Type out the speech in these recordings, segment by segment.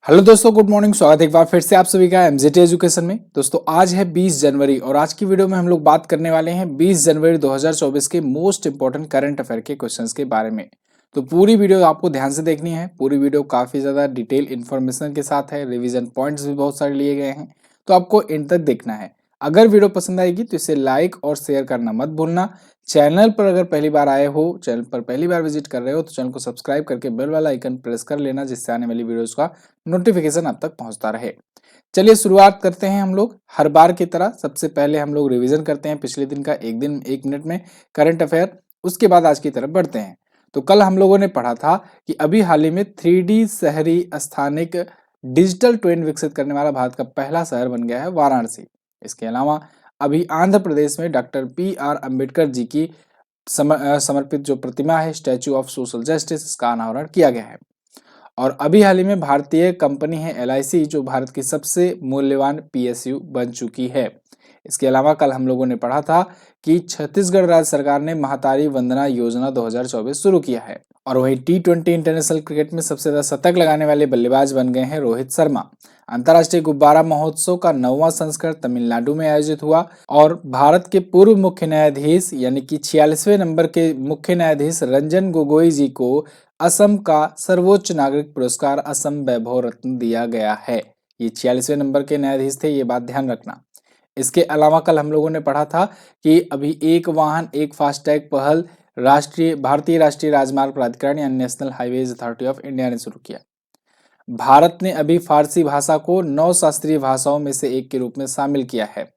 Hello दोस्तों, good morning. स्वागत है एक बार फिर से आप सभी का एमजेटी एजुकेशन में। दोस्तों आज है 20 जनवरी और आज की वीडियो में हम लोग बात करने वाले हैं 20 जनवरी 2024 के मोस्ट इंपॉर्टेंट करंट अफेयर के क्वेश्चंस के बारे में। तो पूरी वीडियो आपको ध्यान से देखनी है। पूरी वीडियो काफी ज्यादा डिटेल इन्फॉर्मेशन के साथ है, रिवीजन पॉइंट्स भी बहुत सारे लिए गए हैं, तो आपको एंड तक देखना है। अगर वीडियो पसंद आएगी तो इसे लाइक और शेयर करना मत भूलना। चैनल पर अगर पहली बार आए हो, चैनल पर पहली बार विजिट कर रहे हो तो चैनल को सब्सक्राइब करके बेल वाला आइकन प्रेस कर लेना, जिससे आने वाली वीडियोस का नोटिफिकेशन आप तक पहुंचता रहे। चलिए शुरुआत करते हैं हम लोग हर बार की तरह। सबसे पहले हम लोग रिवीजन करते हैं पिछले दिन का, एक दिन 1 मिनट में करंट अफेयर। उसके बाद आज की तरफ बढ़ते हैं। तो कल हम लोगों ने पढ़ा था कि अभी हाल ही में 3D शहरी स्थानिक डिजिटल ट्विन विकसित करने वाला भारत का पहला शहर बन गया है वाराणसी। इसके अलावा अभी आंध्र प्रदेश में डॉक्टर PR अम्बेडकर जी की समर्पित जो प्रतिमा है, स्टैच्यू ऑफ सोशल जस्टिस, इसका अनावरण किया गया है। और अभी हाल ही में भारतीय कंपनी है LIC, जो भारत की सबसे मूल्यवान PSU बन चुकी है। इसके अलावा कल हम लोगों ने पढ़ा था कि छत्तीसगढ़ राज्य सरकार ने महातारी वंदना योजना 2024 शुरू किया है। और वही T20 इंटरनेशनल क्रिकेट में सबसे ज्यादा शतक लगाने वाले बल्लेबाज बन गए हैं रोहित शर्मा। अंतर्राष्ट्रीय गुब्बारा महोत्सव का 9वां संस्करण तमिलनाडु में आयोजित हुआ और भारत के पूर्व मुख्य न्यायाधीश यानी कि 46वें नंबर के मुख्य न्यायाधीश रंजन गोगोई जी को असम का सर्वोच्च नागरिक पुरस्कार असम वैभव रत्न दिया गया है। ये 46वें नंबर के न्यायाधीश थे, ये बात ध्यान रखना। इसके अलावा कल हम लोगों ने पढ़ा था कि अभी एक वाहन एक फास्टैग पहल भारतीय राष्ट्रीय राजमार्ग प्राधिकरण यानी national highways authority of India ने शुरू किया। भारत ने अभी फारसी भाषा को 9 शास्त्रीय भाषाओं में से एक के रूप में शामिल किया है।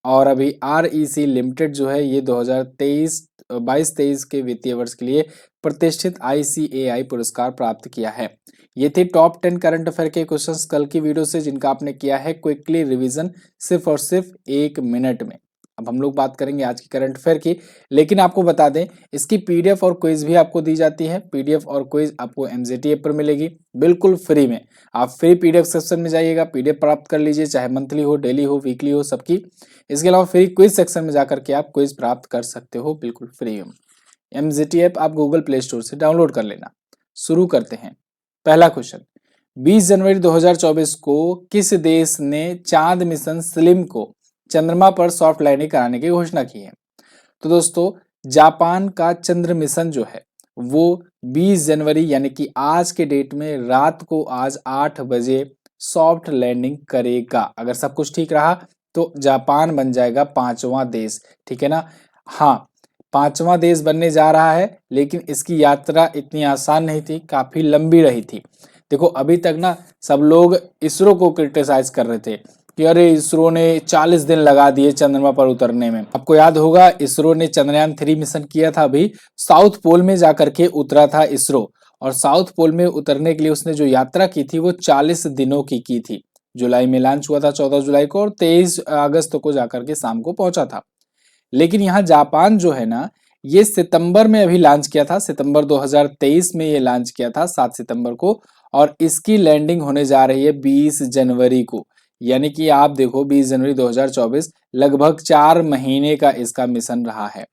और अभी REC लिमिटेड जो है ये 2022-23 के वित्तीय वर्ष के लिए प्रतिष्ठित ICAI पुरस्कार प्राप्त किया है। ये थे टॉप 10 करंट अफेयर के क्वेश्चंस कल की वीडियो से, जिनका आपने किया है क्विकली रिवीजन सिर्फ और सिर्फ 1 मिनट में। अब हम लोग बात करेंगे आज की करंट अफेयर की, लेकिन आपको बता दें इसकी PDF और क्विज भी आपको दी जाती है। PDF और क्विज आपको MZT ऐप पर मिलेगी बिल्कुल फ्री में। आप फ्री PDF सेक्शन में जाइएगा, PDF प्राप्त कर लीजिए, चाहे मंथली हो, डेली हो, वीकली हो, सबकी। इसके अलावा फ्री क्विज सेक्शन में जाकर के आप क्विज प्राप्त कर सकते हो बिल्कुल फ्री में। MZT ऐप आप गूगल प्ले स्टोर से डाउनलोड कर लेना। शुरू करते हैं। पहला क्वेश्चन, 20 जनवरी 2024 को किस देश ने चांद मिशन स्लिम को चंद्रमा पर सॉफ्ट लैंडिंग कराने की घोषणा की है? तो दोस्तों जापान का चंद्र मिशन जो है वो 20 जनवरी यानी कि आज के डेट में रात को आज 8 बजे सॉफ्ट लैंडिंग करेगा। अगर सब कुछ ठीक रहा तो जापान बन जाएगा 5वां देश, ठीक है ना। हाँ, 5वां देश बनने जा रहा है, लेकिन इसकी यात्रा इतनी आसान नहीं थी, काफी लंबी रही थी। देखो अभी तक ना सब लोग इसरो को क्रिटिसाइज कर रहे थे कि अरे इसरो ने 40 दिन लगा दिए चंद्रमा पर उतरने में। आपको याद होगा इसरो ने चंद्रयान 3 मिशन किया था, अभी साउथ पोल में जाकर के उतरा था इसरो। और साउथ पोल में उतरने के लिए उसने जो यात्रा की थी वो 40 दिनों की थी। जुलाई में लॉन्च हुआ था 14 जुलाई को, और 23 अगस्त को जाकर के शाम को पहुंचा था। लेकिन यहाँ जापान जो है ना, ये सितंबर में अभी लॉन्च किया था, सितंबर 2023 में ये लॉन्च किया था 7 सितंबर को। और इसकी लैंडिंग होने जा रही है 20 जनवरी को। यानी कि आप देखो 20 जनवरी 2024 लगभग 4 महीने का इसका मिशन रहा है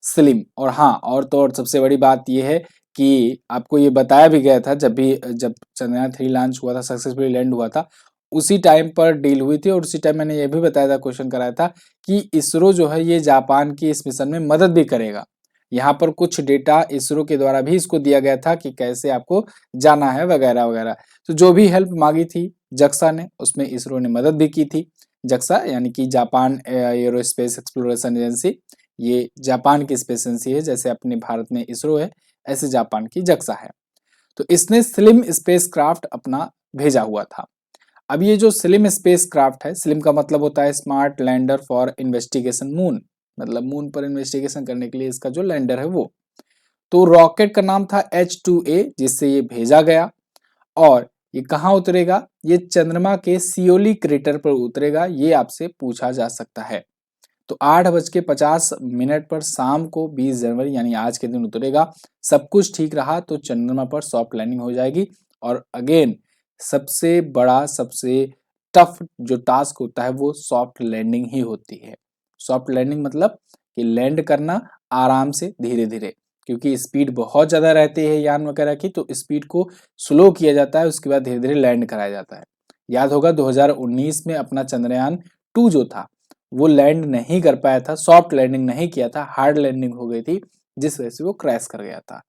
स्लिम। और हाँ, और तो और सबसे बड़ी बात यह है कि आपको ये बताया भी गया था जब चंद्रयान 3 लॉन्च हुआ था, सक्सेसफुली लैंड हुआ था, उसी टाइम पर डील हुई थी। और उसी टाइम मैंने ये भी बताया था, क्वेश्चन कराया था कि इसरो जो है ये जापान की इस मिशन में मदद भी करेगा। यहाँ पर कुछ डेटा इसरो के द्वारा भी इसको दिया गया था कि कैसे आपको जाना है वगैरह वगैरह। तो जो भी हेल्प मांगी थी जक्सा ने, उसमें इसरो ने मदद भी की थी। जक्सा यानी कि जापान एरोस्पेस एक्सप्लोरेशन एजेंसी, ये जापान की स्पेस एजेंसी है। जैसे अपने भारत में इसरो है, ऐसे जापान की जक्सा है। तो इसने स्लिम स्पेसक्राफ्ट अपना भेजा हुआ था। अब ये जो स्लिम स्पेसक्राफ्ट है, स्लिम का मतलब होता है smart lander for investigation moon, मतलब मून पर इन्वेस्टिगेशन करने के लिए इसका जो लैंडर है वो। तो रॉकेट का नाम था H2A, जिससे ये भेजा गया। और ये कहाँ उतरेगा? ये चंद्रमा के सियोली क्रेटर पर उतरेगा, ये आपसे पूछा जा सकता है। तो 8:50 पर शाम को 20 जनवरी यानी आज के दिन उतरेगा। सब कुछ ठीक रहा तो चंद्रमा पर सॉफ्ट लैंडिंग हो जाएगी। और अगेन सबसे बड़ा, सबसे टफ जो टास्क होता है वो सॉफ्ट लैंडिंग ही होती है। सॉफ्ट लैंडिंग मतलब कि लैंड करना आराम से, धीरे धीरे। क्योंकि स्पीड बहुत ज़्यादा रहती है यान वगैरह की, तो स्पीड को स्लो किया जाता है, उसके बाद धीरे धीरे लैंड कराया जाता है। याद होगा 2019 में अपना चंद्रयान 2 जो था वो लैंड नहीं कर पाया था, सॉफ्ट लैंडिंग नहीं किया था, हार्ड लैंडिंग हो गई थी, जिस वजह से वो क्रैश कर गया था।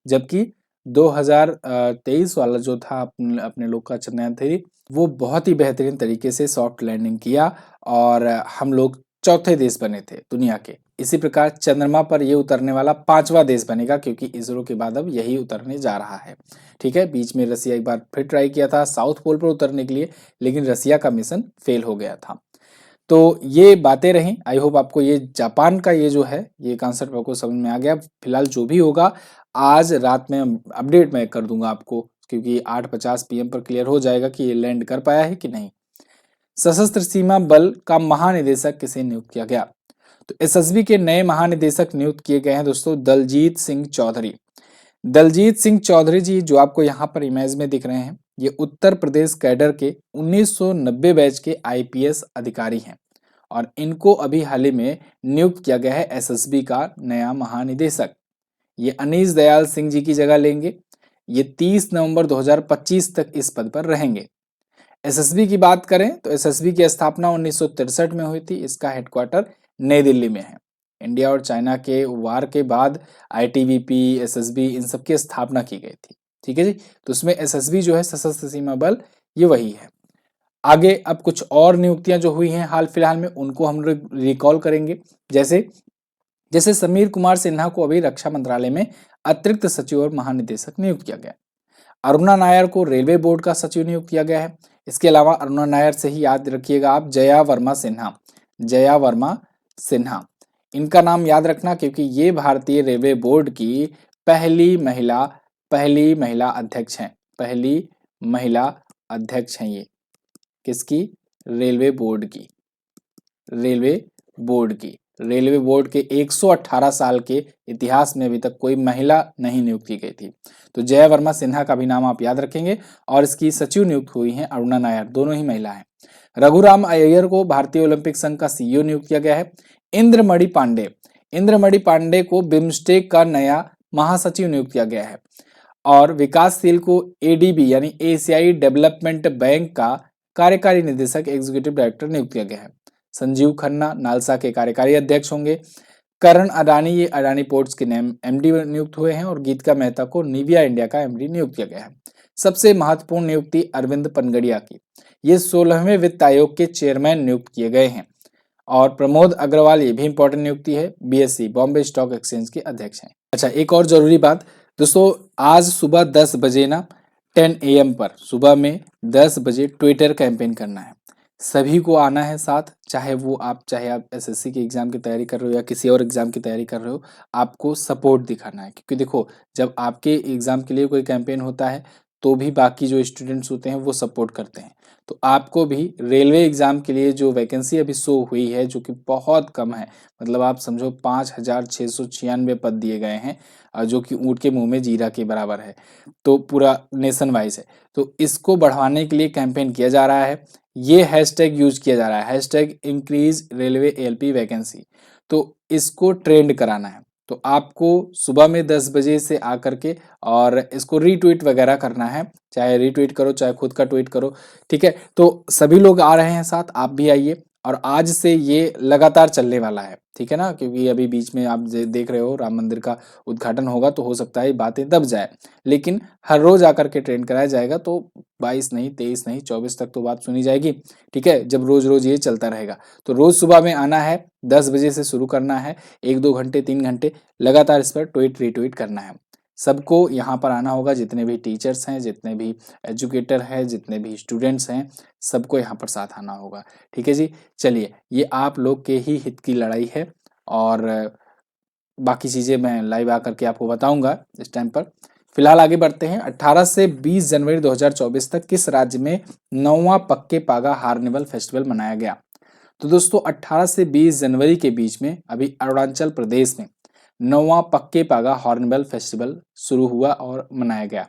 जबकि 2023 वाला जो था अपने लोग का चंद्रयान 3, वो बहुत ही बेहतरीन तरीके से सॉफ्ट लैंडिंग किया और हम लोग चौथे देश बने थे दुनिया के। इसी प्रकार चंद्रमा पर ये उतरने वाला 5वां देश बनेगा, क्योंकि इसरो के बाद अब यही उतरने जा रहा है। ठीक है, बीच में रसिया एक बार फिर ट्राई किया था साउथ पोल पर उतरने के लिए, लेकिन रसिया का मिशन फेल हो गया था। तो ये बातें रहीं। आई होप आपको ये जापान का ये जो है ये कॉन्सेप्ट आपको समझ में आ गया। फिलहाल जो भी होगा आज रात में अपडेट मैं कर दूंगा आपको, क्योंकि 8:50 PM पर क्लियर हो जाएगा कि ये लैंड कर पाया है कि नहीं। सशस्त्र सीमा बल का महानिदेशक किसे नियुक्त किया गया? तो एसएसबी के नए महानिदेशक नियुक्त किए गए हैं दोस्तों दलजीत सिंह चौधरी। दलजीत सिंह चौधरी जी जो आपको यहाँ पर इमेज में दिख रहे हैं, ये उत्तर प्रदेश कैडर के 1990 बैच के आईपीएस अधिकारी हैं और इनको अभी हाल ही में नियुक्त किया गया है एसएसबी का नया महानिदेशक। ये अनीश दयाल सिंह जी की जगह लेंगे। ये 30 नवंबर 2025 तक इस पद पर रहेंगे। एसएसबी की बात करें तो एसएसबी की स्थापना 1963 में हुई थी। इसका हेडक्वार्टर नई दिल्ली में है। इंडिया और चाइना के वार के बाद आईटीबीपी, एसएसबी इन सब की स्थापना की गई थी। ठीक है जी, तो उसमें एसएसबी जो है सशस्त्र सीमा बल, ये वही है। आगे अब कुछ और नियुक्तियां जो हुई हैं हाल फिलहाल में, उनको हम रिकॉल करेंगे। जैसे जैसे समीर कुमार सिन्हा को अभी रक्षा मंत्रालय में अतिरिक्त सचिव और महानिदेशक नियुक्त किया गया। अरुणा नायर को रेलवे बोर्ड का सचिव नियुक्त किया गया है। इसके अलावा अरुणा नायर से ही याद रखिएगा आप जया वर्मा सिन्हा, जया वर्मा सिन्हा, इनका नाम याद रखना, क्योंकि ये भारतीय रेलवे बोर्ड की पहली महिला अध्यक्ष हैं। पहली महिला अध्यक्ष हैं ये किसकी? रेलवे बोर्ड की। रेलवे बोर्ड के 118 साल के इतिहास में अभी तक कोई महिला नहीं नियुक्त की गई थी। तो जया वर्मा सिन्हा का भी नाम आप याद रखेंगे। और इसकी सचिव नियुक्त हुई हैं अरुणा नायर, दोनों ही महिला हैं। रघुराम अय्यर को भारतीय ओलंपिक संघ का सीईओ नियुक्त किया गया है। इंद्रमणि पांडे को बिम्स्टेक का नया महासचिव नियुक्त किया गया है। और विकासशील को एडीबी यानी एशियाई डेवलपमेंट बैंक का कार्यकारी निदेशक एग्जीक्यूटिव डायरेक्टर नियुक्त किया गया है। संजीव खन्ना नालसा के कार्यकारी अध्यक्ष होंगे। करण अडानी, ये अडानी पोर्ट्स के एमडी नियुक्त हुए हैं। और गीतिका मेहता को निविया इंडिया का एमडी नियुक्त किया गया है। सबसे महत्वपूर्ण नियुक्ति अरविंद पनगड़िया की, ये 16वें वित्त आयोग के चेयरमैन नियुक्त किए गए हैं। और प्रमोद अग्रवाल, ये भी इंपॉर्टेंट नियुक्ति है, बीएससी बॉम्बे स्टॉक एक्सचेंज के अध्यक्ष हैं। अच्छा, एक और जरूरी बात दोस्तों, आज सुबह 10 बजे ना 10 AM पर सुबह में 10 बजे ट्विटर कैंपेन करना है। सभी को आना है साथ, चाहे आप एसएससी के एग्जाम की तैयारी कर रहे हो या किसी और एग्जाम की तैयारी कर रहे हो, आपको सपोर्ट दिखाना है। क्योंकि देखो, जब आपके एग्जाम के लिए कोई कैंपेन होता है तो भी बाकी जो स्टूडेंट्स होते हैं वो सपोर्ट करते हैं। तो आपको भी रेलवे एग्जाम के लिए जो वैकेंसी अभी शो हुई है, जो कि बहुत कम है, मतलब आप समझो 5,696 पद दिए गए हैं, जो कि ऊँट के मुंह में जीरा के बराबर है, तो पूरा नेशन वाइज है। तो इसको बढ़ाने के लिए कैंपेन किया जा रहा है। ये हैशटैग यूज किया जा रहा है, hashtag increase railway LP vacancy. तो इसको ट्रेंड कराना है। तो आपको सुबह में 10 बजे से आकर के और इसको रीट्वीट वगैरह करना है, चाहे रीट्वीट करो चाहे खुद का ट्वीट करो। ठीक है, तो सभी लोग आ रहे हैं साथ, आप भी आइए। और आज से ये लगातार चलने वाला है, ठीक है ना, क्योंकि अभी बीच में आप देख रहे हो राम मंदिर का उद्घाटन होगा, तो हो सकता है बातें दब जाए, लेकिन हर रोज आकर के ट्रेंड कराया जाएगा। तो 22 नहीं, 23 नहीं, 24 तक तो बात सुनी जाएगी। ठीक है, जब रोज रोज ये चलता रहेगा, तो रोज सुबह में आना है, 10 बजे से शुरू करना है, 1-2 घंटे 3 घंटे लगातार इस पर ट्वीट रीट्वीट करना है। सबको यहाँ पर आना होगा, जितने भी टीचर्स हैं, जितने भी एजुकेटर हैं, जितने भी स्टूडेंट्स हैं, सबको यहाँ पर साथ आना होगा। ठीक है जी, चलिए, ये आप लोग के ही हित की लड़ाई है और बाकी चीज़ें मैं लाइव आकर के आपको बताऊंगा इस टाइम पर। फिलहाल आगे बढ़ते हैं। 18 से 20 जनवरी 2024 तक किस राज्य में 9वां पक्के पागा हार्निवल फेस्टिवल मनाया गया? तो दोस्तों 18 से 20 जनवरी के बीच में अभी अरुणाचल प्रदेश में 9वां पक्के पागा हॉर्नबिल फेस्टिवल शुरू हुआ और मनाया गया।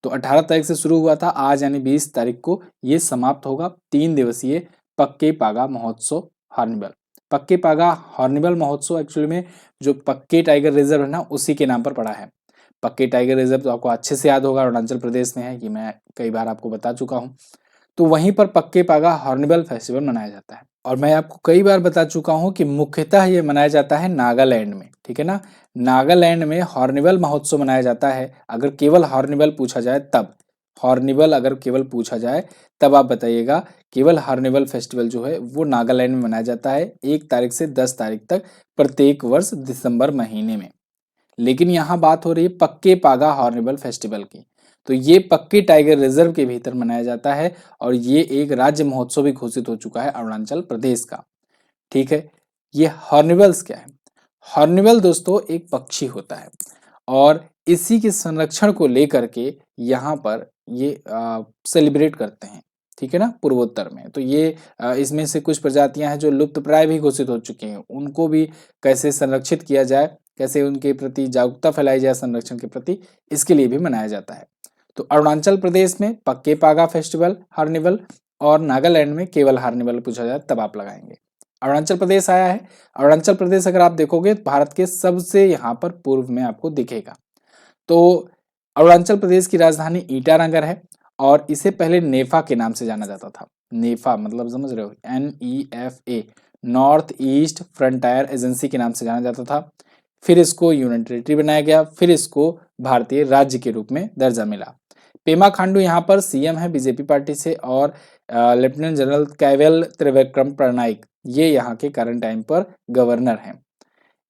तो 18 तारीख से शुरू हुआ था, आज यानी 20 तारीख को ये समाप्त होगा। 3 दिवसीय पक्के पागा महोत्सव हॉर्नबिल। पक्के पागा हॉर्निबल महोत्सव एक्चुअली में जो पक्के टाइगर रिजर्व है ना, उसी के नाम पर पड़ा है। पक्के टाइगर रिजर्व तो आपको अच्छे से याद होगा, अरुणाचल प्रदेश में है, कि मैं कई बार आपको बता चुका हूँ। तो वहीं पर पक्के पागा हॉर्निबल फेस्टिवल मनाया जाता है। और मैं आपको कई बार बता चुका हूँ कि मुख्यतः ये मनाया जाता है नागालैंड में, ठीक है ना। नागालैंड में हॉर्निबल महोत्सव मनाया जाता है। अगर केवल हॉर्निबल पूछा जाए तब, हॉर्निबल अगर केवल पूछा जाए तब आप बताइएगा। केवल हॉर्निबल फेस्टिवल जो है वो नागालैंड में मनाया जाता है 1 तारीख से 10 तारीख तक प्रत्येक वर्ष दिसंबर महीने में। लेकिन यहाँ बात हो रही है पक्के पागा हॉर्निबल फेस्टिवल की। तो ये पक्के टाइगर रिजर्व के भीतर मनाया जाता है और ये एक राज्य महोत्सव भी घोषित हो चुका है अरुणाचल प्रदेश का, ठीक है। ये हॉर्निबल्स क्या है? हॉर्निबल दोस्तों एक पक्षी होता है और इसी के संरक्षण को लेकर के यहाँ पर ये सेलिब्रेट करते हैं, ठीक है ना, पूर्वोत्तर में। तो ये इसमें से कुछ प्रजातियां हैं जो लुप्त प्राय भी घोषित हो चुकी हैं, उनको भी कैसे संरक्षित किया जाए, कैसे उनके प्रति जागरूकता फैलाई जाए संरक्षण के प्रति, इसके लिए भी मनाया जाता है। तो अरुणाचल प्रदेश में पक्के पागा फेस्टिवल हॉर्निबल और नागालैंड में केवल हॉर्निबल पूछा जाए तब आप लगाएंगे। अरुणाचल प्रदेश आया है। अरुणाचल प्रदेश अगर आप देखोगे भारत के सबसे यहाँ पर पूर्व में आपको दिखेगा। तो अरुणाचल प्रदेश की राजधानी ईटानगर है और इसे पहले नेफा के नाम से जाना जाता था। नेफा मतलब समझ रहे हो, NEFA, north east frontier agency के नाम से जाना जाता था। फिर इसको यूनियन टेरिटरी बनाया गया, फिर इसको भारतीय राज्य के रूप में दर्जा मिला। पेमा खांडू यहाँ पर CM है बीजेपी पार्टी से और lieutenant general caval Trivikram Patnaik ये यहाँ के करंट टाइम पर गवर्नर हैं।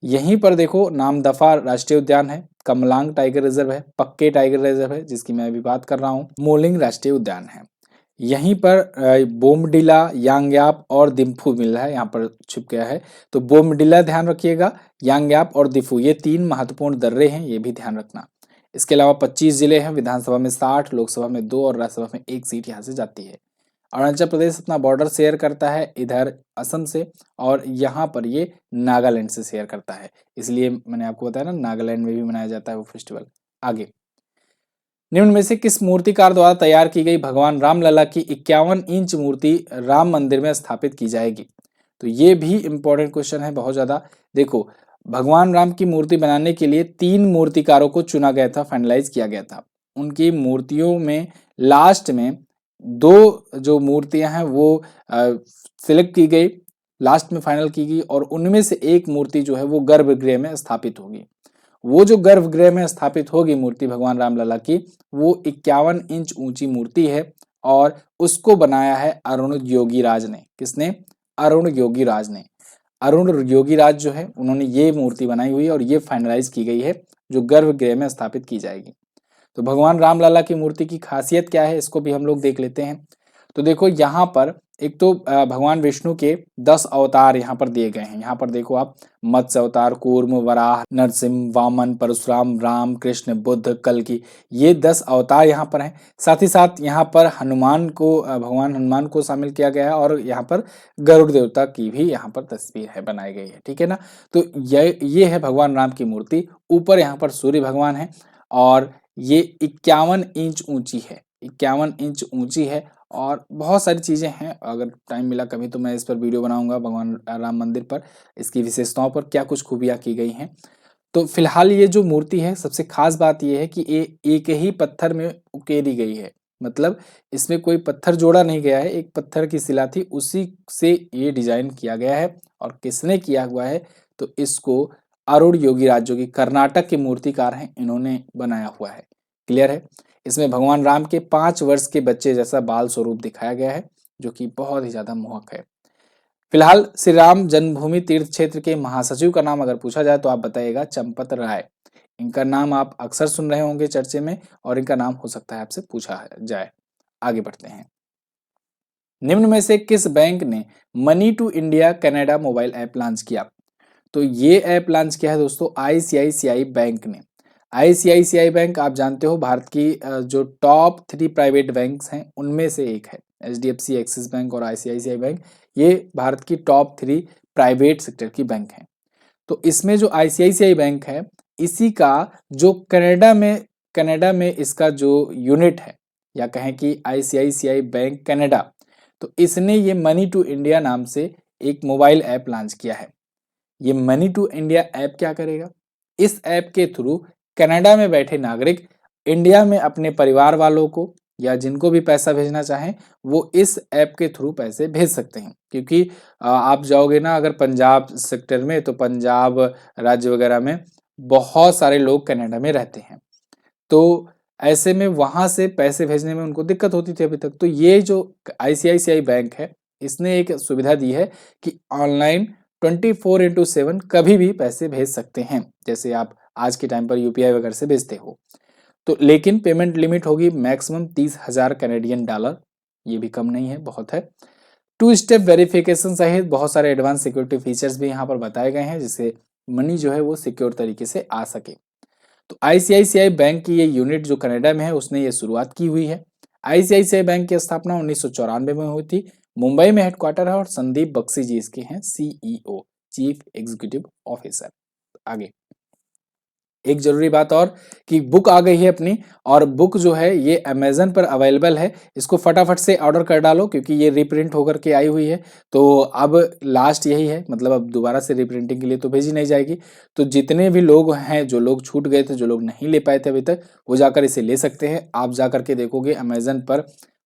यहीं पर देखो नामदफा राष्ट्रीय उद्यान है, कमलांग टाइगर रिजर्व है, पक्के टाइगर रिजर्व है जिसकी मैं अभी बात कर रहा हूँ, मोलिंग राष्ट्रीय उद्यान है। यहीं पर बोमडिला, यांगयाप और दिम्फू मिल रहा है, यहाँ पर छुप गया है। तो बोमडिला ध्यान रखिएगा, यांगयाप और दिम्फू ये 3 महत्वपूर्ण दर्रे हैं, ये भी ध्यान रखना। इसके अलावा 25 जिले हैं, विधानसभा में 60, लोकसभा में 2 और राज्यसभा में 1 सीट यहाँ से जाती है। अरुणाचल प्रदेश अपना बॉर्डर शेयर करता है इधर असम से और यहाँ पर ये नागालैंड से शेयर करता है, इसलिए मैंने आपको बताया ना नागालैंड में भी मनाया जाता है वो फेस्टिवल। आगे, निम्न में से किस मूर्तिकार द्वारा तैयार की गई भगवान रामलला की 51 इंच मूर्ति राम मंदिर में स्थापित की जाएगी? तो ये भी इंपॉर्टेंट क्वेश्चन है बहुत ज्यादा। देखो, भगवान राम की मूर्ति बनाने के लिए 3 मूर्तिकारों को चुना गया था, फाइनलाइज किया गया था। उनकी मूर्तियों में लास्ट में 2 जो मूर्तियां हैं वो सिलेक्ट की गई, लास्ट में फाइनल की गई और उनमें से एक मूर्ति जो है वो गर्भगृह में स्थापित होगी। वो जो गर्भगृह में स्थापित होगी मूर्ति भगवान रामलला की, वो 51 इंच ऊंची मूर्ति है और उसको बनाया है अरुण योगीराज ने। किसने? अरुण योगीराज ने। अरुण योगीराज जो है उन्होंने ये मूर्ति बनाई हुई है और ये फाइनलाइज की गई है जो गर्भगृह में स्थापित की जाएगी। तो भगवान रामलला की मूर्ति की खासियत क्या है इसको भी हम लोग देख लेते हैं। तो देखो यहाँ पर एक तो भगवान विष्णु के 10 अवतार यहाँ पर दिए गए हैं। यहाँ पर देखो आप, मत्स्य अवतार, कूर्म, वराह, नरसिंह, वामन, परशुराम, राम, कृष्ण, बुद्ध, कल्कि, ये 10 अवतार यहाँ पर हैं। साथ ही साथ यहाँ पर हनुमान को, भगवान हनुमान को शामिल किया गया है और यहाँ पर गरुड़ देवता की भी यहाँ पर तस्वीर है, बनाई गई है, ठीक है ना। तो ये है भगवान राम की मूर्ति। ऊपर यहाँ पर सूर्य भगवान है और ये 51 इंच ऊंची है, 51 इंच ऊंची है और बहुत सारी चीजें हैं। अगर टाइम मिला कभी तो मैं इस पर वीडियो बनाऊंगा, भगवान राम मंदिर पर, इसकी विशेषताओं पर, क्या कुछ खूबियां की गई हैं। तो फिलहाल ये जो मूर्ति है, सबसे खास बात ये है कि ये एक ही पत्थर में उकेरी गई है, मतलब इसमें कोई पत्थर जोड़ा नहीं गया है, एक पत्थर की शिला थी उसी से ये डिजाइन किया गया है। और किसने किया हुआ है? तो इसको अरुण योगीराज जो कि कर्नाटक के मूर्तिकार हैं, इन्होंने बनाया हुआ है। क्लियर है? इसमें भगवान राम के 5 वर्ष के बच्चे जैसा बाल स्वरूप दिखाया गया है जो कि बहुत ही ज्यादा मोहक है। फिलहाल श्री राम जन्मभूमि तीर्थ क्षेत्र के महासचिव का नाम अगर पूछा जाए तो आप बताइएगा चंपत राय। इनका नाम आप अक्सर सुन रहे होंगे चर्चे में और इनका नाम हो सकता है आपसे पूछा जाए। आगे बढ़ते हैं। निम्न में से किस बैंक ने money to India Canada mobile app launch किया? तो ये ऐप लॉन्च किया है दोस्तों ICICI बैंक ने। ICICI बैंक आप जानते हो भारत की जो टॉप 3 प्राइवेट बैंक्स हैं उनमें से एक है। HDFC, एक्सिस बैंक और ICICI बैंक ये भारत की टॉप 3 प्राइवेट सेक्टर की बैंक हैं। तो इसमें जो ICICI बैंक है, इसी का जो कनाडा में इसका जो यूनिट है, या कहें कि ICICI बैंक कनाडा, तो इसने ये मनी टू इंडिया नाम से एक मोबाइल ऐप लॉन्च किया है। ये मनी टू इंडिया ऐप क्या करेगा? इस ऐप के थ्रू कनाडा में बैठे नागरिक इंडिया में अपने परिवार वालों को या जिनको भी पैसा भेजना चाहें वो इस ऐप के थ्रू पैसे भेज सकते हैं। क्योंकि आप जाओगे ना अगर पंजाब सेक्टर में, तो पंजाब राज्य वगैरह में बहुत सारे लोग कनाडा में रहते हैं, तो ऐसे में वहां से पैसे भेजने में उनको दिक्कत होती थी अभी तक। तो ये जो आईसीआईसीआई बैंक है, इसने एक सुविधा दी है कि ऑनलाइन 24/7 कभी भी पैसे भेज सकते हैं, जैसे आप आज के टाइम पर यूपीआई वगैरह से भेजते हो। तो लेकिन पेमेंट लिमिट होगी मैक्सिमम 30,000 कैनेडियन डॉलर, ये भी कम नहीं है, बहुत है। 2 स्टेप वेरिफिकेशन सहित बहुत सारे एडवांस सिक्योरिटी फीचर्स भी यहाँ पर बताए गए हैं, जिससे मनी जो है वो सिक्योर तरीके से आ सके। तो आईसीआईसीआई बैंक की ये यूनिट जो कनाडा में है उसने ये शुरुआत की हुई है। आईसीआईसीआई बैंक की स्थापना 1994 में हुई थी। मुंबई में हेडक्वार्टर है और संदीप बख्शी जी इसके हैं सीईओ, चीफ एग्जीक्यूटिव ऑफिसर। आगे एक जरूरी बात और कि बुक आ गई है अपनी, और बुक जो है ये अमेजन पर अवेलेबल है। इसको फटाफट से ऑर्डर कर डालो क्योंकि ये रिप्रिंट होकर के आई हुई है। तो अब लास्ट यही है, मतलब अब दोबारा से रिप्रिंटिंग के लिए तो भेजी नहीं जाएगी। तो जितने भी लोग हैं, जो लोग छूट गए थे, जो लोग नहीं ले पाए थे अभी तक, वो जाकर इसे ले सकते हैं। आप जाकर के देखोगे अमेजन पर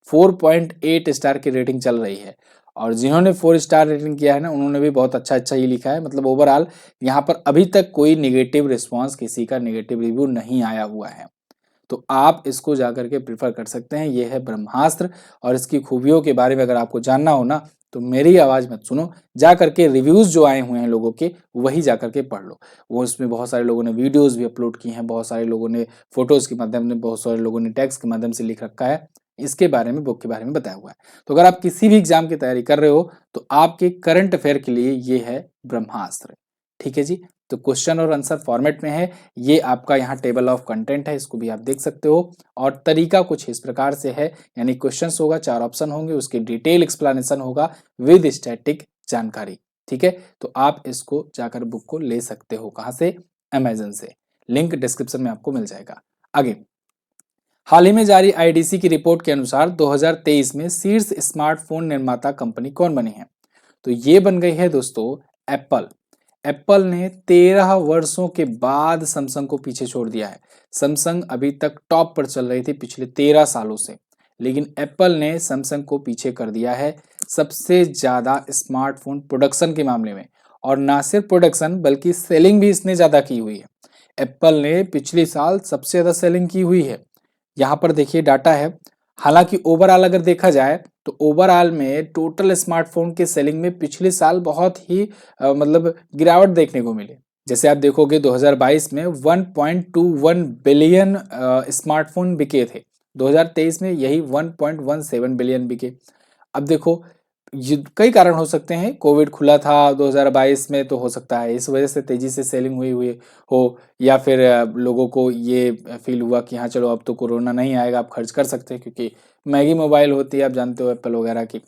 4.8 स्टार की रेटिंग चल रही है, और जिन्होंने 4 स्टार रेटिंग किया है ना, उन्होंने भी बहुत अच्छा अच्छा ही लिखा है। मतलब ओवरऑल यहाँ पर अभी तक कोई नेगेटिव रिस्पांस, किसी का नेगेटिव रिव्यू नहीं आया हुआ है। तो आप इसको जाकर के प्रिफर कर सकते हैं। ये है ब्रह्मास्त्र, और इसकी खूबियों के बारे में अगर आपको जानना हो ना, तो मेरी आवाज मत सुनो, जा करके रिव्यूज जो आए हुए हैं लोगों के, वही जा करके पढ़ लो। वो इसमें बहुत सारे लोगों ने वीडियोस भी अपलोड की हैं, बहुत सारे लोगों ने फोटोज के माध्यम से, बहुत सारे लोगों ने टेक्स्ट के माध्यम से लिख रखा है, इसके बारे में, बुक के बारे में बताया हुआ है। तो अगर आप किसी भी एग्जाम की तैयारी कर रहे हो तो आपके करंट अफेयर के लिए ये है ब्रह्मास्त्र। ठीक है जी। तो क्वेश्चन और आंसर फॉर्मेट में है, ये आपका यहाँ टेबल ऑफ कंटेंट है, इसको भी आप देख सकते हो। और तरीका कुछ इस प्रकार से है, यानी क्वेश्चंस होगा, 4 ऑप्शन होंगे, उसके डिटेल एक्सप्लेनेशन होगा विद स्टैटिक जानकारी। ठीक है, तो आप इसको जाकर बुक को ले सकते हो। कहाँ से? अमेजन से। लिंक डिस्क्रिप्शन में आपको मिल जाएगा। आगे, हाल ही में जारी आईडीसी की रिपोर्ट के अनुसार 2023 में शीर्ष स्मार्टफोन निर्माता कंपनी कौन बनी है? तो ये बन गई है दोस्तों एप्पल। एप्पल ने 13 वर्षों के बाद सैमसंग को पीछे छोड़ दिया है। सैमसंग अभी तक टॉप पर चल रही थी पिछले 13 सालों से, लेकिन एप्पल ने सैमसंग को पीछे कर दिया है सबसे ज्यादा स्मार्टफोन प्रोडक्शन के मामले में। और ना सिर्फ प्रोडक्शन बल्कि सेलिंग भी इसने ज्यादा की हुई है। एप्पल ने पिछले साल सबसे ज्यादा सेलिंग की हुई है। यहाँ पर देखिए डाटा है। हालांकि ओवरऑल अगर देखा जाए तो ओवरऑल में टोटल स्मार्टफोन के सेलिंग में पिछले साल बहुत ही मतलब गिरावट देखने को मिली। जैसे आप देखोगे 2022 में 1.21 बिलियन स्मार्टफोन बिके थे, 2023 में यही 1.17 बिलियन बिके। अब देखो, ये कई कारण हो सकते हैं। कोविड खुला था 2022 में, तो हो सकता है इस वजह से तेजी से सेलिंग हुई हुई हो, या फिर लोगों को ये फील हुआ कि हाँ चलो अब तो कोरोना नहीं आएगा, आप खर्च कर सकते हैं, क्योंकि महंगी मोबाइल होती है, आप जानते हो एप्पल वगैरह की।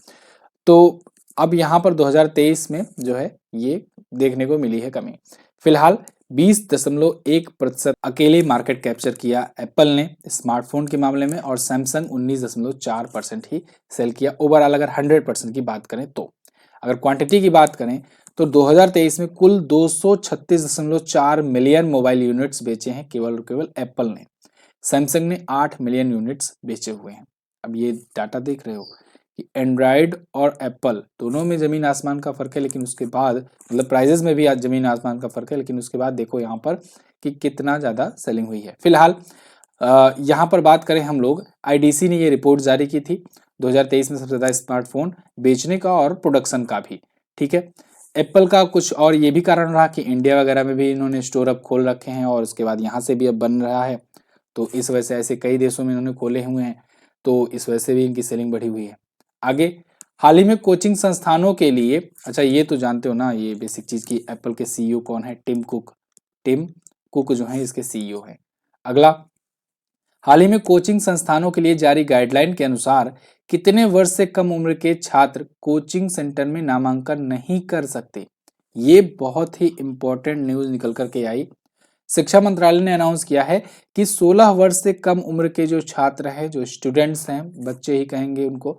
तो अब यहाँ पर 2023 में जो है ये देखने को मिली है कमी। फिलहाल 20.1% अकेले मार्केट कैप्चर किया एप्पल ने स्मार्टफोन के मामले में, और सैमसंग 19.4% ही सेल किया ओवरऑल अगर 100% की बात करें तो। अगर क्वांटिटी की बात करें तो 2023 में कुल 236.4 मिलियन मोबाइल यूनिट्स बेचे हैं केवल और केवल एप्पल ने। सैमसंग ने 8 मिलियन यूनिट्स बेचे हुए हैं। अब ये डाटा देख रहे हो कि एंड्रॉयड और एप्पल दोनों में जमीन आसमान का फर्क है, लेकिन उसके बाद मतलब प्राइजेस में भी आज जमीन आसमान का फर्क है, लेकिन उसके बाद देखो यहाँ पर कि कितना ज़्यादा सेलिंग हुई है। फिलहाल यहाँ पर बात करें हम लोग, आईडीसी ने ये रिपोर्ट जारी की थी 2023 में सबसे ज़्यादा स्मार्टफोन बेचने का और प्रोडक्शन का भी। ठीक है, एप्पल का कुछ और ये भी कारण रहा कि इंडिया वगैरह में भी इन्होंने स्टोर अब खोल रखे हैं, और उसके बाद यहाँ से भी अब बन रहा है, तो इस वजह से ऐसे कई देशों में इन्होंने खोले हुए हैं, तो इस वजह से भी इनकी सेलिंग बढ़ी हुई है। आगे, हाल ही में कोचिंग संस्थानों के लिए, अच्छा ये तो जानते हो ना ये बेसिक चीज की, एप्पल के सीईओ कौन है? Tim cook. टिम कुक जो है इसके सीईओ है। अगला, हाल ही में कोचिंग संस्थानों के लिए जारी गाइडलाइन के अनुसार कितने वर्ष से कम उम्र के छात्र कोचिंग सेंटर में नामांकन नहीं कर सकते? ये बहुत ही इंपॉर्टेंट न्यूज निकल करके आई। शिक्षा मंत्रालय ने अनाउंस किया है कि 16 वर्ष से कम उम्र के जो छात्र हैं, जो स्टूडेंट्स हैं, बच्चे ही कहेंगे उनको,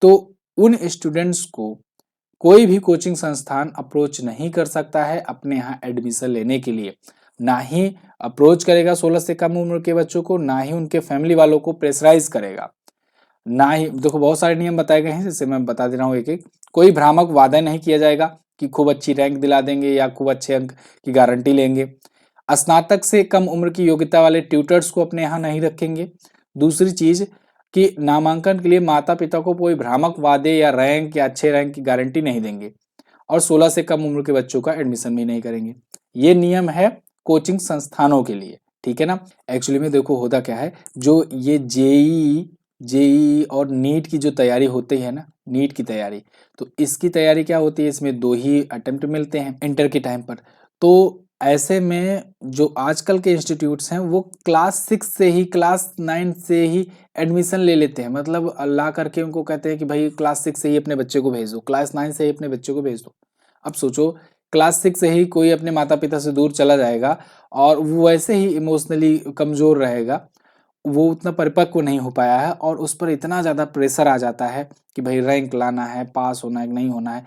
तो उन स्टूडेंट्स को कोई भी कोचिंग संस्थान अप्रोच नहीं कर सकता है अपने यहाँ एडमिशन लेने के लिए, ना ही अप्रोच करेगा 16 से कम उम्र के बच्चों को, ना ही उनके फैमिली वालों को प्रेशराइज करेगा, ना ही देखो बहुत सारे नियम बताए गए हैं, जैसे मैं बता दे रहा हूँ एक एक। कोई भ्रामक वादा नहीं किया जाएगा कि खूब अच्छी रैंक दिला देंगे या खूब अच्छे अंक की गारंटी लेंगे। स्नातक से कम उम्र की योग्यता वाले ट्यूटर्स को अपने यहाँ नहीं रखेंगे। दूसरी चीज कि नामांकन के लिए माता पिता को कोई भ्रामक वादे या रैंक या अच्छे रैंक की गारंटी नहीं देंगे, और 16 से कम उम्र के बच्चों का एडमिशन भी नहीं करेंगे। ये नियम है कोचिंग संस्थानों के लिए, ठीक है ना। एक्चुअली में देखो होता क्या है, जो ये जेई और नीट की जो तैयारी होती है ना, नीट की तैयारी, तो इसकी तैयारी क्या होती है, इसमें 2 ही अटेम्प्ट मिलते हैं इंटर के टाइम पर। तो ऐसे में जो आजकल के इंस्टीट्यूट्स हैं वो क्लास 6 से ही, क्लास 9 से ही एडमिशन ले लेते हैं, मतलब ला करके उनको कहते हैं कि भाई क्लास 6 से ही अपने बच्चे को भेज दो, क्लास 9 से ही अपने बच्चे को भेज दो। अब सोचो क्लास 6 से ही कोई अपने माता पिता से दूर चला जाएगा और वो वैसे ही इमोशनली कमजोर रहेगा, वो उतना परिपक्व नहीं हो पाया है और उस पर इतना ज़्यादा प्रेशर आ जाता है कि भाई रैंक लाना है, पास होना है कि नहीं होना है।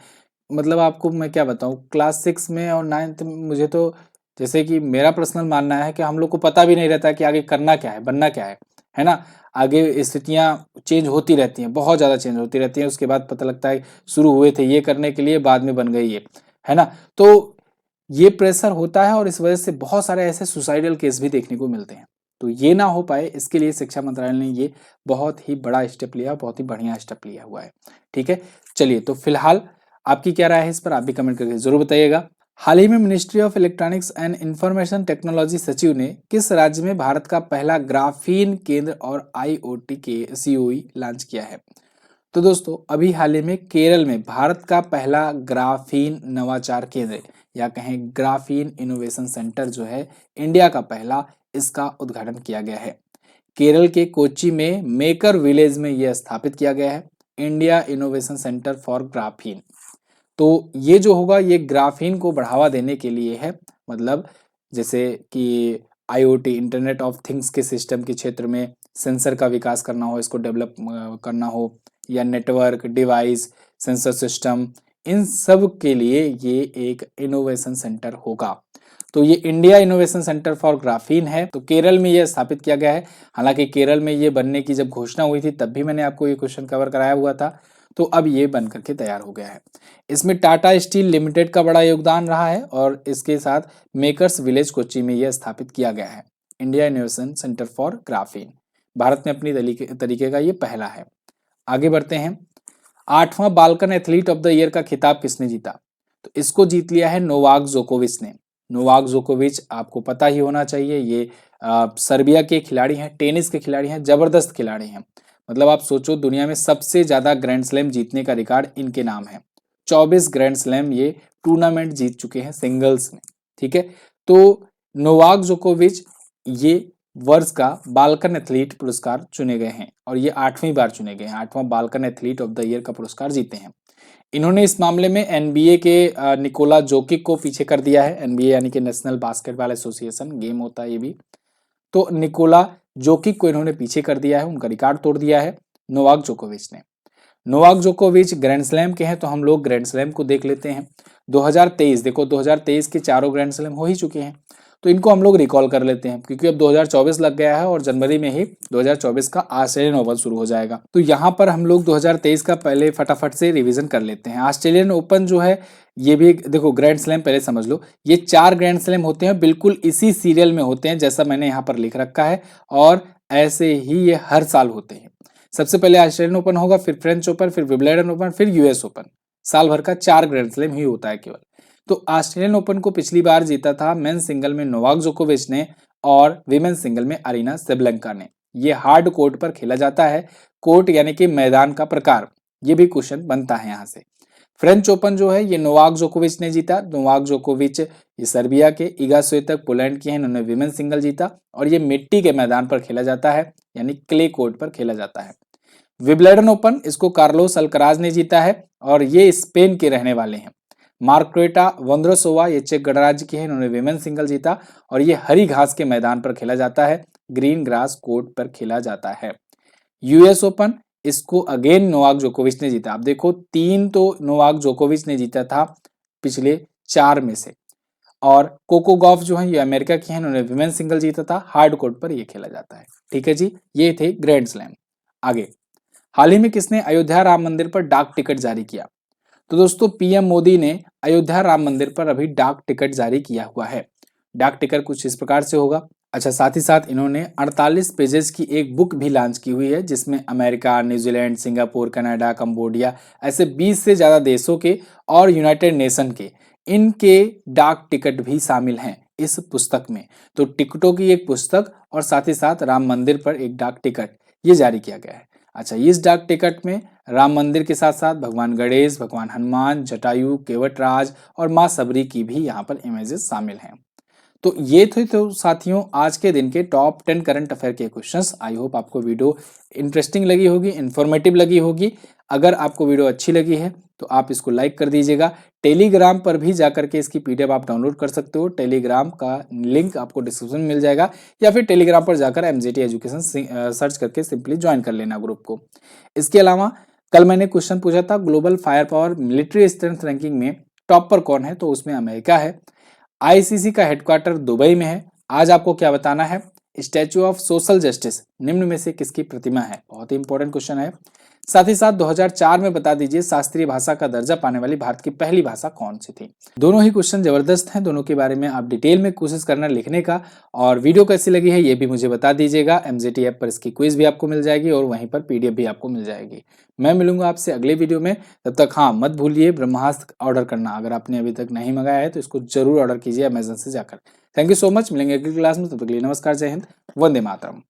मतलब आपको मैं क्या बताऊँ, क्लास 6 में और 9th में मुझे तो, जैसे कि मेरा पर्सनल मानना है कि हम लोग को पता भी नहीं रहता कि आगे करना क्या है, बनना क्या है ना। आगे स्थितियाँ चेंज होती रहती हैं, बहुत ज़्यादा चेंज होती रहती हैं, उसके बाद पता लगता है शुरू हुए थे ये करने के लिए, बाद में बन गई ये, है ना। तो ये प्रेशर होता है और इस वजह से बहुत सारे ऐसे सुसाइडल केस भी देखने को मिलते हैं। तो ये ना हो पाए इसके लिए शिक्षा मंत्रालय ने ये बहुत ही बड़ा स्टेप लिया, बहुत ही बढ़िया स्टेप लिया हुआ है, ठीक है। चलिए, तो फिलहाल आपकी क्या राय है इस पर, आप भी कमेंट करके जरूर बताइएगा। हाल ही में ministry of electronics and information technology सचिव ने किस राज्य में भारत का पहला ग्राफीन केंद्र और आईओटी के सीओई लॉन्च किया है? तो दोस्तों अभी हाल ही में केरल में भारत का पहला ग्राफीन नवाचार केंद्र या कहें ग्राफीन इनोवेशन सेंटर जो है इंडिया का पहला, इसका उद्घाटन किया गया है। केरल के कोच्चि में मेकर विलेज में यह स्थापित किया गया है, India innovation centre for graphene. तो ये जो होगा ये ग्राफीन को बढ़ावा देने के लिए है, मतलब जैसे कि आईओटी इंटरनेट ऑफ थिंग्स के सिस्टम के क्षेत्र में सेंसर का विकास करना हो, इसको डेवलप करना हो, या नेटवर्क डिवाइस सेंसर सिस्टम, इन सब के लिए ये एक इनोवेशन सेंटर होगा। तो ये India innovation centre for graphene है, तो केरल में ये स्थापित किया गया है। हालांकि केरल में ये बनने की जब घोषणा हुई थी तब भी मैंने आपको ये क्वेश्चन कवर कराया हुआ था, तो अब ये बन करके तैयार हो गया है। इसमें टाटा स्टील लिमिटेड का बड़ा योगदान रहा है और इसके साथ मेकर्स विलेज कोच्चि में यह स्थापित किया गया है, India innovation centre for graphene. Bharat में अपनी तरीके का ये पहला है। आगे बढ़ते हैं। 8वां Balkan athlete of the year का खिताब किसने जीता? तो इसको जीत लिया है नोवाक जोकोविच ने। नोवाक जोकोविच आपको पता ही होना चाहिए, ये सर्बिया के खिलाड़ी हैं, टेनिस के खिलाड़ी हैं, जबरदस्त खिलाड़ी हैं। मतलब आप सोचो दुनिया में सबसे ज्यादा ग्रैंड स्लैम जीतने का रिकॉर्ड इनके नाम है। 24 ग्रैंड स्लैम ये टूर्नामेंट जीत चुके हैं सिंगल्स में, ठीक है। तो नोवाक जोकोविच ये वर्ष का बाल्कन एथलीट पुरस्कार चुने गए हैं और ये 8वीं बार चुने गए हैं, 8वां Balkan athlete of the year का पुरस्कार जीते हैं। इन्होंने इस मामले में एनबीए के निकोला जोकिक को पीछे कर दिया है। एनबीए यानी कि नेशनल बास्केटबॉल एसोसिएशन, गेम होता है ये भी। तो निकोला जोकिक को इन्होंने पीछे कर दिया है, उनका रिकॉर्ड तोड़ दिया है नोवाक जोकोविच ने। नोवाक जोकोविच ग्रैंड स्लैम के हैं, तो हम लोग ग्रैंड स्लैम को देख लेते हैं। 2023, देखो 2023 के चारों ग्रैंड स्लैम हो ही चुके हैं, तो इनको हम लोग रिकॉल कर लेते हैं क्योंकि अब 2024 लग गया है और जनवरी में ही 2024 का ऑस्ट्रेलियन ओपन शुरू हो जाएगा। तो यहाँ पर हम लोग 2023 का पहले फटाफट से रिवीजन कर लेते हैं। ऑस्ट्रेलियन ओपन जो है ये भी देखो ग्रैंड स्लैम पहले समझ लो, ये 4 ग्रैंड स्लैम होते हैं, बिल्कुल इसी सीरियल में होते हैं जैसा मैंने यहाँ पर लिख रखा है, और ऐसे ही ये हर साल होते हैं। सबसे पहले ऑस्ट्रेलियन ओपन होगा, फिर फ्रेंच ओपन, फिर विंबलडन ओपन, फिर यूएस ओपन। साल भर का 4 ग्रैंड स्लैम ही होता है केवल। तो ऑस्ट्रेलियन ओपन को पिछली बार जीता था मेन सिंगल में नोवाक जोकोविच ने और विमेन सिंगल में अरीना सेबलेंका ने। ये हार्ड कोर्ट पर खेला जाता है, कोर्ट यानी कि मैदान का प्रकार, ये भी क्वेश्चन बनता है यहाँ से। फ्रेंच ओपन जो है ये नोवाक जोकोविच ने जीता। नोवाक जोकोविच ये सर्बिया के, इगा स्विएटेक पोलैंड की हैं, इन्होंने विमेन सिंगल जीता और ये मिट्टी के मैदान पर खेला जाता है यानी क्ले कोर्ट पर खेला जाता है। विंबलडन ओपन इसको कार्लोस अल्कराज ने जीता है और ये स्पेन के रहने वाले हैं। मार्क्वेटा वोंद्रोसोवा ये चेक गणराज्य के हैं, इन्होंने विमेन सिंगल जीता और ये हरी घास के मैदान पर खेला जाता है, ग्रीन ग्रास कोर्ट पर खेला जाता है। यूएस ओपन इसको अगेन नोवाक जोकोविच ने जीता। आप देखो 3 तो नोवाक जोकोविच ने जीता था पिछले 4 में से, और कोको गॉफ जो है ये अमेरिका की हैं, इन्होंने विमेन सिंगल जीता था, हार्ड कोर्ट पर ये खेला जाता है। ठीक है जी, ये थे ग्रैंड स्लैम। आगे, हाल ही में किसने अयोध्या राम मंदिर पर डाक टिकट जारी किया? तो दोस्तों पीएम मोदी ने अयोध्या राम मंदिर पर अभी डाक टिकट जारी किया हुआ है। डाक टिकट कुछ इस प्रकार से होगा। अच्छा, साथ ही साथ इन्होंने 48 पेजेस की एक बुक भी लॉन्च की हुई है, जिसमें America, New Zealand, Singapore, Canada, Cambodia ऐसे 20 से ज्यादा देशों के और यूनाइटेड नेशन के इनके डाक टिकट भी शामिल हैं इस पुस्तक में। तो टिकटों की एक पुस्तक और साथ ही साथ राम मंदिर पर एक डाक टिकट ये जारी किया गया है। अच्छा, इस डाक टिकट में राम मंदिर के साथ साथ भगवान गणेश, भगवान हनुमान, जटायु, केवटराज और माँ सबरी की भी यहाँ पर इमेजेस शामिल हैं। तो ये थे तो साथियों आज के दिन के टॉप 10 करंट अफेयर के क्वेश्चंस। आई होप आपको वीडियो इंटरेस्टिंग लगी होगी, इन्फॉर्मेटिव लगी होगी। अगर आपको वीडियो अच्छी लगी है तो आप इसको लाइक कर दीजिएगा। टेलीग्राम पर भी जाकर के इसकी पीडीएफ आप डाउनलोड कर सकते हो। टेलीग्राम का लिंक आपको डिस्क्रिप्शन में मिल जाएगा, या फिर टेलीग्राम पर जाकर एमजेटी एजुकेशन सर्च करके सिंपली ज्वाइन कर लेना ग्रुप को। इसके अलावा कल मैंने क्वेश्चन पूछा था global fire power military strength ranking में टॉप पर कौन है, तो उसमें अमेरिका है। आईसीसी का हेडक्वार्टर दुबई में है। आज आपको क्या बताना है, स्टैच्यू ऑफ सोशल जस्टिस निम्न में से किसकी प्रतिमा है? बहुत ही इंपॉर्टेंट क्वेश्चन है। साथ ही साथ 2004 में बता दीजिए शास्त्रीय भाषा का दर्जा पाने वाली भारत की पहली भाषा कौन सी थी? दोनों ही क्वेश्चन जबरदस्त हैं, दोनों के बारे में आप डिटेल में कोशिश करना लिखने का, और वीडियो कैसी लगी है ये भी मुझे बता दीजिएगा। एमजेटी ऐप पर इसकी क्विज भी आपको मिल जाएगी और वहीं पर पीडीएफ भी आपको मिल जाएगी। मैं मिलूंगा आपसे अगले वीडियो में, तब तक हाँ मत भूलिए ब्रह्मास्त्र ऑर्डर करना। अगर आपने अभी तक नहीं मंगाया है तो इसको जरूर ऑर्डर कीजिए अमेजन से जाकर। थैंक यू सो मच, मिलेंगे अगली क्लास में, तब तक के लिए नमस्कार, जय हिंद, वंदे मातरम।